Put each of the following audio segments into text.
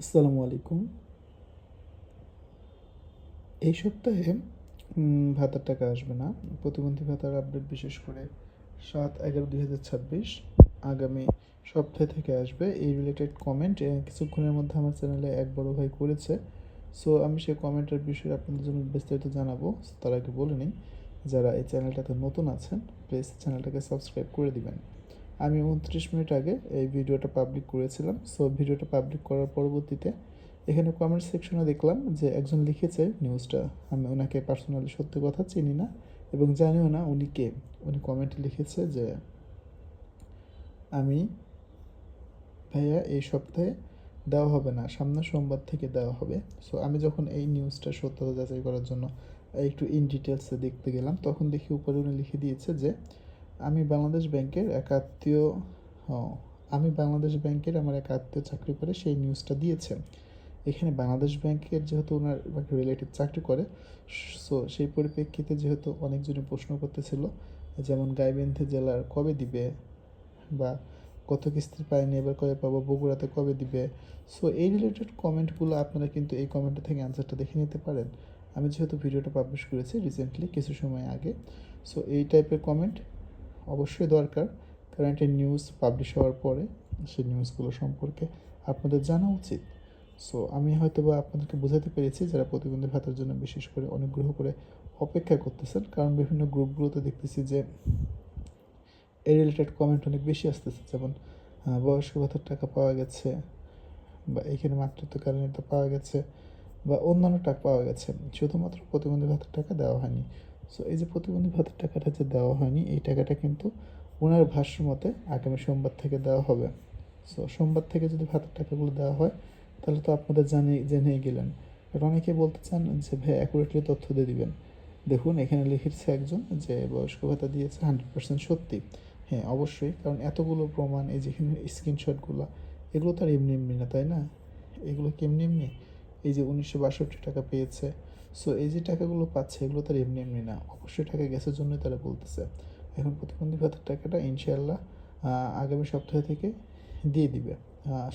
আসসালামু আলাইকুম। এই সপ্তাহে ভাতার টাকা আসবে না। প্রতিবন্ধী ভাতার আপডেট বিশেষ করে ৭/১১/২০২৬ আগামী সপ্তাহ থেকে আসবে। এই রিলেটেড কমেন্ট কিছুক্ষণের মধ্যে আমার চ্যানেলে এক বড় ভাই করেছে। সো আমি সেই কমেন্টের বিষয়ে আপনাদের জন্য বিস্তারিত জানাবো। তার আগে বলে নিই, যারা এই চ্যানেলটাতে নতুন আছেন প্লিজ চ্যানেলটাকে সাবস্ক্রাইব করে দিবেন। আমি ২৯ মিনিট আগে এই ভিডিওটা পাবলিক করেছিলাম। সো ভিডিওটা পাবলিক করার পরবর্তীতে এখানে কমেন্ট সেকশনে দেখলাম যে একজন লিখেছে নিউজটা। আমি ওনাকে পার্সোনালি সত্যি কথা চিনি না এবং জানিও না উনি কে। উনি কমেন্টে লিখেছে যে আমি ভাইয়া এই সপ্তাহে দেওয়া হবে না, সামনের সোমবার থেকে দেওয়া হবে। সো আমি যখন এই নিউজটা সত্যতা যাচাই করার জন্য একটু ইন ডিটেলসে দেখতে গেলাম, তখন দেখি উপরে উনি লিখে দিয়েছে যে আমি বাংলাদেশ ব্যাংকের এক আত্মীয় আমি বাংলাদেশ ব্যাংকের আমার এক আত্মীয় চাকরি করে সেই নিউজটা দিয়েছে। এখানে বাংলাদেশ ব্যাংকের যেহেতু ওনার রিলেটিভ চাকরি করে, সো সেই পরিপ্রেক্ষিতে যেহেতু অনেকজনই প্রশ্ন করতেছিল, যেমন গাইবান্ধা জেলার কবে দিবে, বা কত কিস্তি পায়নি এবার কবে পাবো, বগুড়াতে কবে দিবে। সো এই রিলেটেড কমেন্টগুলো আপনারা কিন্তু এই কমেন্ট থেকে অ্যান্সারটা দেখে নিতে পারেন। আমি যেহেতু ভিডিওটা পাবলিশ করেছি রিসেন্টলি কিছু সময় আগে, সো এই টাইপের কমেন্ট অবশ্যই দরকার, কারণ একটা নিউজ পাবলিশ হওয়ার পরে সেই নিউজগুলো সম্পর্কে আপনাদের জানা উচিত। সো আমি হয়তো বা আপনাদেরকে বোঝাতে পেরেছি যারা প্রতিবন্ধী ভাতার জন্য বিশেষ করে অনুগ্রহ করে অপেক্ষা করতেছেন, কারণ বিভিন্ন গ্রুপগুলোতে দেখতেছি যে এই রিলেটেড কমেন্ট অনেক বেশি আসতেছে, যেমন বয়স্ক ভাতার টাকা পাওয়া গেছে, বা এখানে মাতৃত্বকালীনতা পাওয়া গেছে, বা অন্যান্য টাকা পাওয়া গেছে, শুধুমাত্র প্রতিবন্ধী ভাতার টাকা দেওয়া হয়নি। সো এই যে প্রতিবন্ধী ভাতার টাকাটা যে দেওয়া হয়নি, এই টাকাটা কিন্তু ওনার ভাষ্য মতে আগামী সোমবার থেকে দেওয়া হবে। সো সোমবার থেকে যদি ভাতার টাকাগুলো দেওয়া হয় তাহলে তো আপনাদের জেনেই গেলেন। বাট অনেকেই বলতে চান যে ভাই অ্যাকুরেটলি তথ্য দিয়ে দিবেন। দেখুন এখানে লিখেছে একজন যে বয়স্ক ভাতা দিয়েছে 100% সত্যি। হ্যাঁ অবশ্যই, কারণ এতগুলো প্রমাণ, এই যেখানে স্ক্রিনশটগুলো, এগুলো তো আর এমনি এমনি না, তাই না? এগুলো কি এমনি এমনি? এই যে ১৯৬২ টাকা পেয়েছে, সো এই যে টাকাগুলো পাচ্ছে এগুলো তো আর এমনি এমনি না, অবশ্যই টাকা গেছে জন্যই তারা বলতেছে। এখন প্রতিবন্ধী ভাতার টাকাটা ইনশাআল্লাহ আগামী সপ্তাহ থেকে দিয়ে দিবে,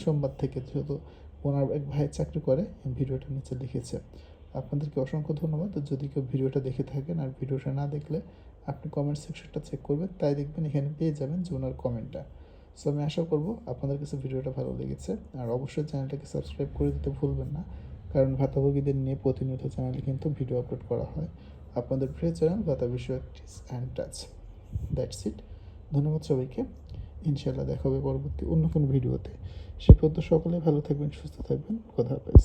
সোমবার থেকে, যেহেতু ওনার এক ভাইয়ের চাকরি করে ভিডিওটা নিচে লিখেছে। আপনাদেরকে অসংখ্য ধন্যবাদ। যদি কেউ ভিডিওটা দেখে থাকেন আর ভিডিওটা না দেখলে আপনি কমেন্ট সেকশনটা চেক করবেন, তাই দেখবেন এখানে পেয়ে যাবেন যে ওনার কমেন্টটা। সো আমি আশা করব আপনাদের কাছে ভিডিওটা ভালো লেগেছে, আর অবশ্যই চ্যানেলটাকে সাবস্ক্রাইব করে দিতে ভুলবেন না, কারণ ভাতাভোগীদের নিয়ে প্রতিনিয়ত চ্যানেলে কিন্তু ভিডিও আপলোড করা হয়। আপনাদের প্রিয় চ্যানেল ভাতা বিষয়ক tips and touch. That's it. ধন্যবাদ সবাইকে। ইনশাআল্লাহ দেখা হবে পরবর্তী অন্য কোনো ভিডিওতে। সে পর্যন্ত সকলে ভালো থাকবেন, সুস্থ থাকবেন। খোদা হাফেজ।